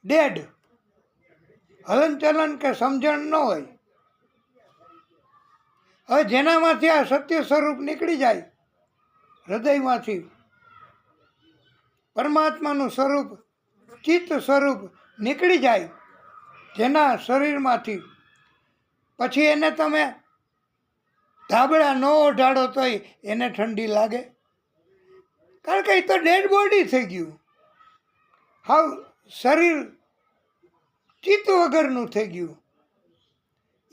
ડેડ. હલનચલન કે સમજણ ન હોય. હવે જેનામાંથી આ સત્ય સ્વરૂપ નીકળી જાય, હૃદયમાંથી પરમાત્માનું સ્વરૂપ, ચિત્ત સ્વરૂપ નીકળી જાય જેના શરીરમાંથી, પછી એને તમે ધાબળા ન ઓઢાડો તોય એને ઠંડી લાગે. કારણ કે એ તો ડેડ બોડી થઈ ગયું. હાવ શરીર ચિત્ત વગરનું થઈ ગયું,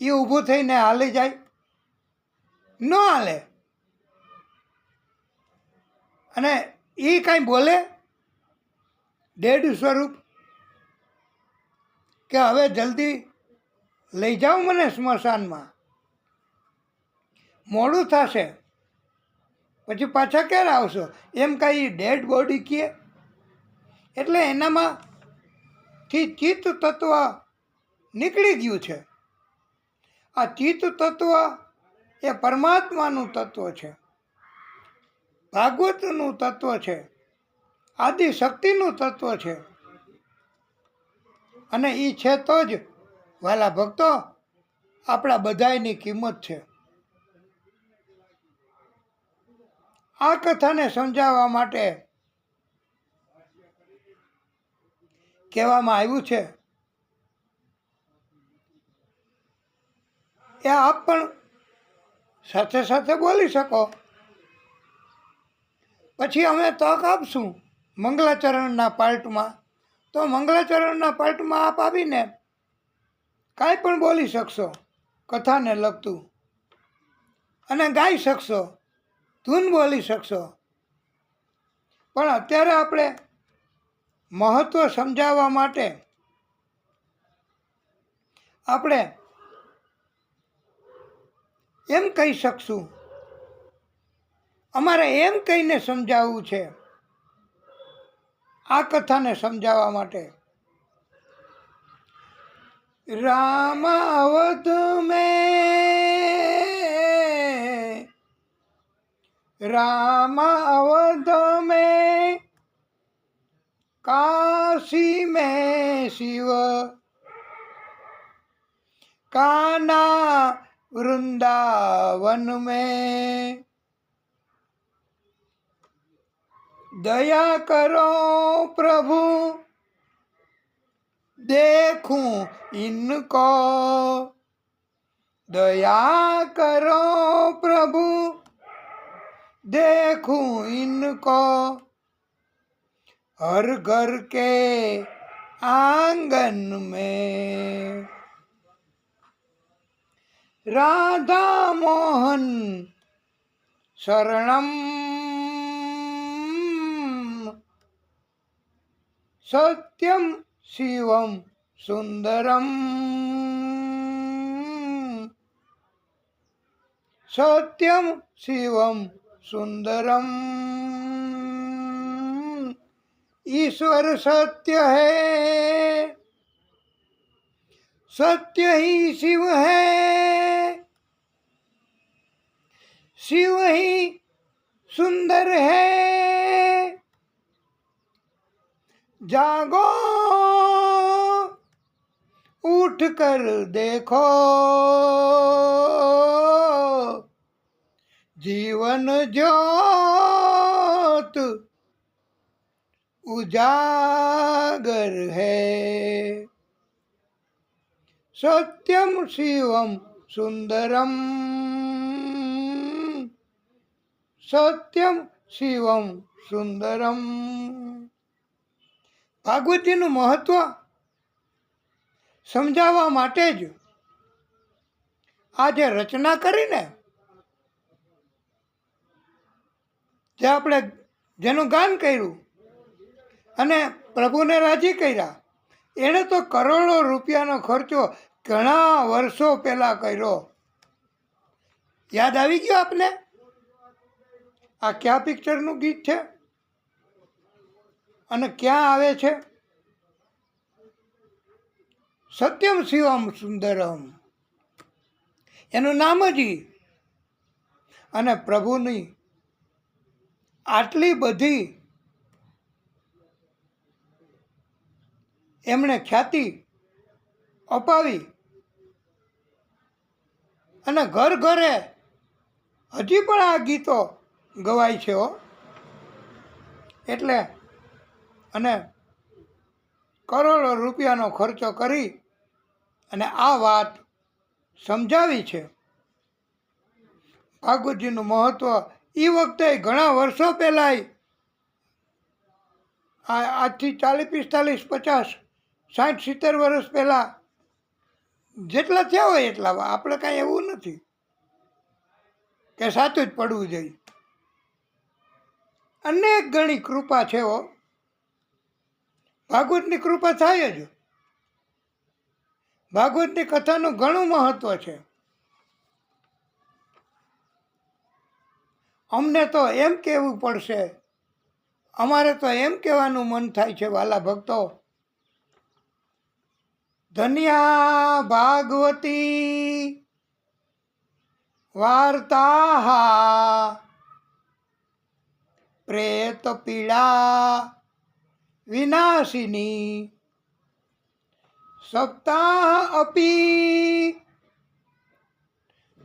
એ ઊભું થઈને હાલી જાય? ન હાલે. અને એ કાંઈ બોલે ડેડ સ્વરૂપ કે હવે જલ્દી લઈ જાઓ મને સ્મશાનમાં, મોડું થશે, પછી પાછા ક્યારે આવશો, એમ કાંઈ ડેડ બોડી કહે? એટલે એનામાંથી ચિત્ત તત્વ નીકળી ગયું છે. આ ચિત્ત તત્વ એ પરમાત્માનું તત્વ છે, ભાગવતનું તત્વ છે, આદિ શક્તિનું તત્વ છે. અને એ છે તો જ વાલા ભક્તો આપણા બધાયની કિંમત છે. આ કથાને સમજાવવા માટે કહેવામાં આવ્યું છે એ આપ પણ સાથે સાથે બોલી શકો. પછી અમે તક આપશું મંગલાચરણના પાર્ટમાં, તો મંગલાચરણના પાર્ટમાં આપ આવીને કાંઈ પણ બોલી શકશો કથાને લગતું, અને ગાઈ શકશો, ધૂન બોલી શકશો. પણ અત્યારે આપણે મહત્ત્વ સમજાવવા માટે આપણે એમ કહી શકશું, અમારે એમ કહીને સમજાવવું છે આ કથાને સમજાવવા માટે. રામાવત મેં, रामावत में काशी में शिव, कान्हा वृंदावन में, दया करो प्रभु देखूं इनको, दया करो प्रभु देखूं इनको, हर घर के आंगन में राधा मोहन शरणम सत्यम शिवम सुंदरम, सत्यम शिवम सुंदरम। ईश्वर सत्य है, सत्य ही शिव है, शिव ही सुंदर है। जागो उठ कर देखो, जीवन ज्योत उजागर है, सत्यम शिवम सुंदरम, सत्यम शिवम सुंदरम। ભાગવતીનું મહત્વ સમજાવવા માટે જ આ જે રચના કરીને જે આપણે જેનું ગાન કર્યું અને પ્રભુને રાજી કર્યા, એણે તો કરોડો રૂપિયાનો ખર્ચો ઘણા વર્ષો પહેલાં કર્યો. યાદ આવી ગયો આપને? આ કયા પિક્ચરનું ગીત છે અને ક્યાં આવે છે? સત્યમ શિવમ સુંદરમ, એનું નામ જ. અને પ્રભુની આટલી બધી એમણે ખ્યાતિ અપાવી અને ઘર ઘરે હજી પણ આ ગીતો ગવાય છે હો. એટલે અને કરોડો રૂપિયાનો ખર્ચો કરી અને આ વાત સમજાવી છે. ભાગવતજીનું મહત્ત્વ એ વખતે ઘણા વર્ષો પહેલાં આજથી 40, 45, 50, 60, 70 વર્ષ પહેલાં જેટલા થયા હોય એટલા. આપણે કાંઈ એવું નથી કે સાચું જ પડવું જોઈએ. અનેક ગણી કૃપા છે હો. ભાગવતની કૃપા થાય જ. ભાગવતની કથાનું ઘણું મહત્વ છે. અમને તો એમ કહેવું પડશે, અમારે તો એમ કહેવાનું મન થાય છે વાલા ભક્તો, ધન્યા ભાગવતી વાર્તા પ્રેત પીડા વિનાશિની સપ્તાહ અપી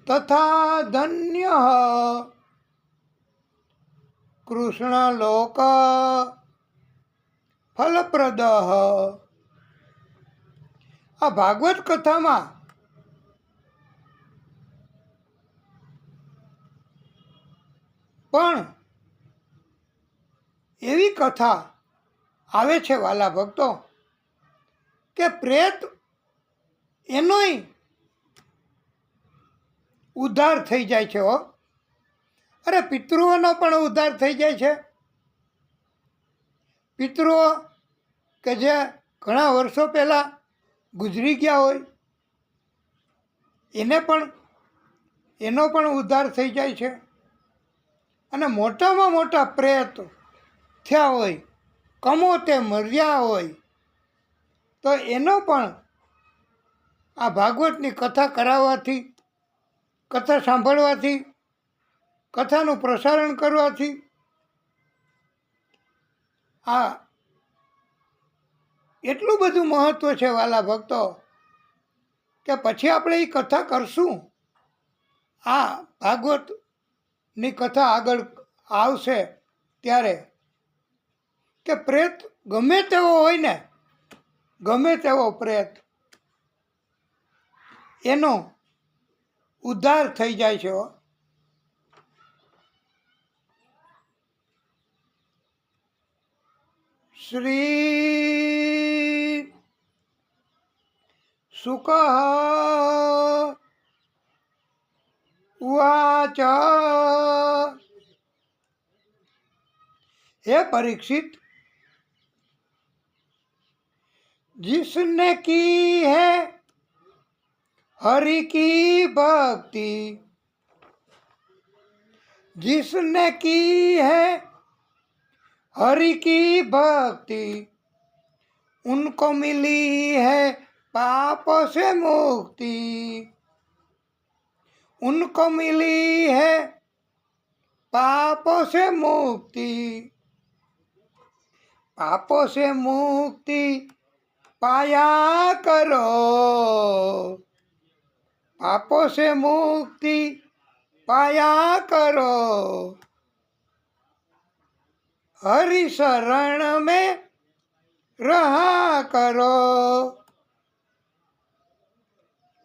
તથા ધન્ય કૃષ્ણલોક ફલપ્રદ. આ ભાગવત કથામાં પણ એવી કથા આવે છે વાલા ભક્તો કે પ્રેત એનોય ઉદ્ધાર થઈ જાય છે હો. અરે પિતૃઓનો પણ ઉદ્ધાર થઈ જાય છે. પિતૃઓ કે જે ઘણા વર્ષો પહેલાં ગુજરી ગયા હોય એનો પણ ઉદ્ધાર થઈ જાય છે. અને મોટામાં મોટા પ્રેત થયા હોય, કમોતે મર્યા હોય, તો એનો પણ આ ભાગવતની કથા કરાવવાથી, કથા સાંભળવાથી, કથાનું પ્રસારણ કરવાથી આ એટલું બધું મહત્ત્વ છે વાલા ભક્તો કે પછી આપણે એ કથા કરશું. આ ભાગવતની કથા આગળ આવશે ત્યારે કે પ્રેત ગમે તેવો હોય ને, ગમે તેવો પ્રેત, એનો ઉદ્ધાર થઈ જાય છે. શ્રી શુક ઉવાચ, हे परीक्षित, जिसने की है हरि की भक्ति, जिसने की है हरि की भक्ति, उनको मिली है पाप से मुक्ति, उनको मिली है पाप से मुक्ति, पापों से मुक्ति पाया करो, पापों से मुक्ति पाया करो, हरि शरण में रहा करो,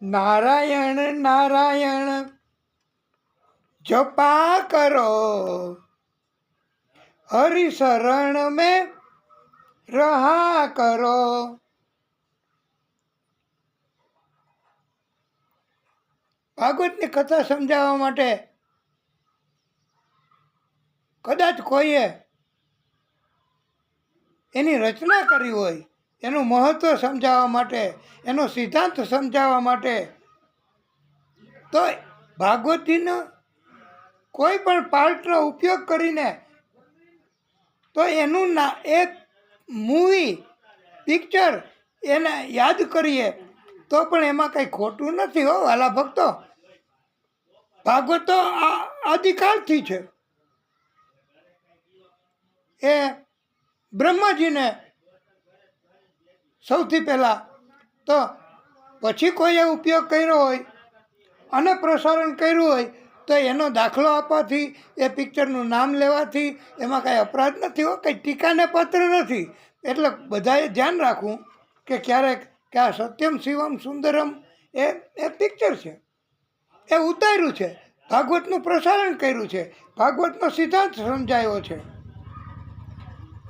नारायण नारायण जपा करो, हरि शरण में रहा करो. ભાગવતની કથા સમજાવવા માટે કદાચ કોઈએ એની રચના કરી હોય, એનું મહત્ત્વ સમજાવવા માટે, એનો સિદ્ધાંત સમજાવવા માટે, તો ભાગવતજીનો કોઈ પણ પાર્ટનો ઉપયોગ કરીને તો એનું એક મૂવી, પિક્ચર એને યાદ કરીએ તો પણ એમાં કંઈ ખોટું નથી હો વાલા ભક્તો. ભાગવત તો આદિકાળથી છે. એ બ્રહ્માજીને સૌથી પહેલાં, તો પછી કોઈએ ઉપયોગ કર્યો હોય અને પ્રસારણ કર્યું હોય તો એનો દાખલો આપવાથી, એ પિક્ચરનું નામ લેવાથી એમાં કાંઈ અપરાધ નથી હો, કંઈ ટીકાને પાત્ર નથી. એટલે બધાએ ધ્યાન રાખવું કે ક્યારેક કે આ સત્યમ શિવમ સુંદરમ એ પિક્ચર છે, એ ઉતાર્યું છે, ભાગવતનું પ્રસારણ કર્યું છે, ભાગવતનો સિદ્ધાંત સમજાયો છે.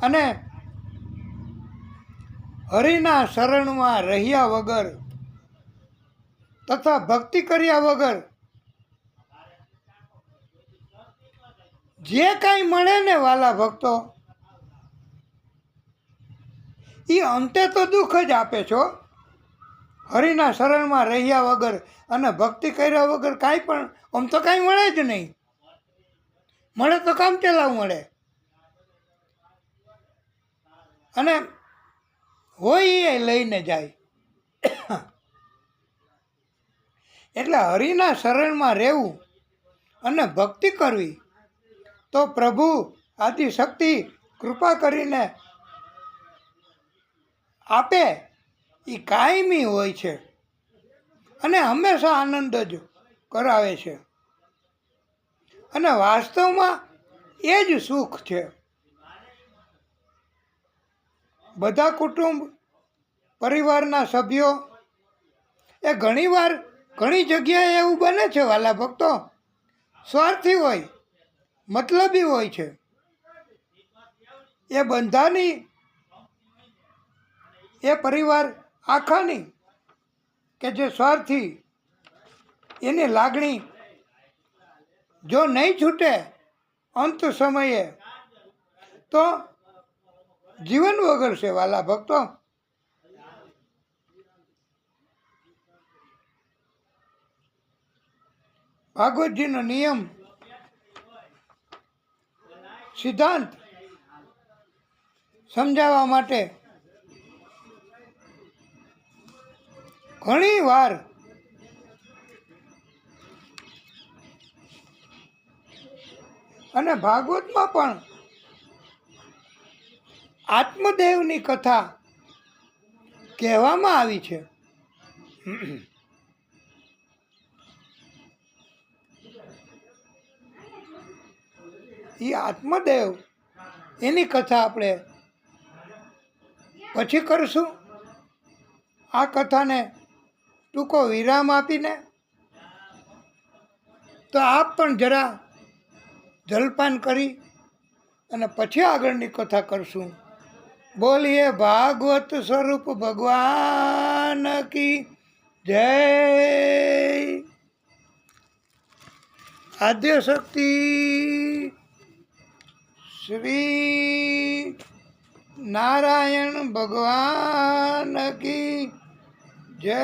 અને હરિના શરણમાં રહ્યા વગર તથા ભક્તિ કર્યા વગર જે કાંઈ મળે ને વાલા ભક્તો, એ અંતે તો દુઃખ જ આપે છો. હરિના શરણમાં રહ્યા વગર અને ભક્તિ કર્યા વગર કાંઈ પણ આમ તો કાંઈ મળે જ નહીં. મળે તો કામ ચલાવ મળે, અને હોય એ લઈને જાય. એટલે હરિના શરણમાં રહેવું અને ભક્તિ કરવી તો પ્રભુ આદિશક્તિ કૃપા કરીને આપે એ કાયમી હોય છે અને હંમેશા આનંદ જ કરાવે છે. અને વાસ્તવમાં એ જ સુખ છે. બધા કુટુંબ પરિવારના સભ્યો એ ઘણીવાર ઘણી જગ્યાએ એવું બને છે વાલા ભક્તો, સ્વાર્થી હોય, મતલબી હોય છે. એ બંધાની, એ પરિવાર આખાની કે જે સ્વાર્થી, એની લાગણી જો નહીં છૂટે અંત સમયે તો જીવન વગર છે વાલા ભક્તો. ભાગવતજીનો નિયમ સિદ્ધાંત સમજાવવા માટે ઘણી વાર અને ભાગવતમાં પણ આત્મદેવની કથા કહેવામાં આવી છે. એ આત્મદેવ એની કથા આપણે પછી કરશું. આ કથાને ટૂંકો વિરામ આપીને તો આપ પણ જરા જલપાન કરી અને પછી આગળની કથા કરશું. બોલીએ ભાગવત સ્વરૂપ ભગવાન કી જય. આદ્યશક્તિ શ્રી નારાયણ ભગવાન કી જય.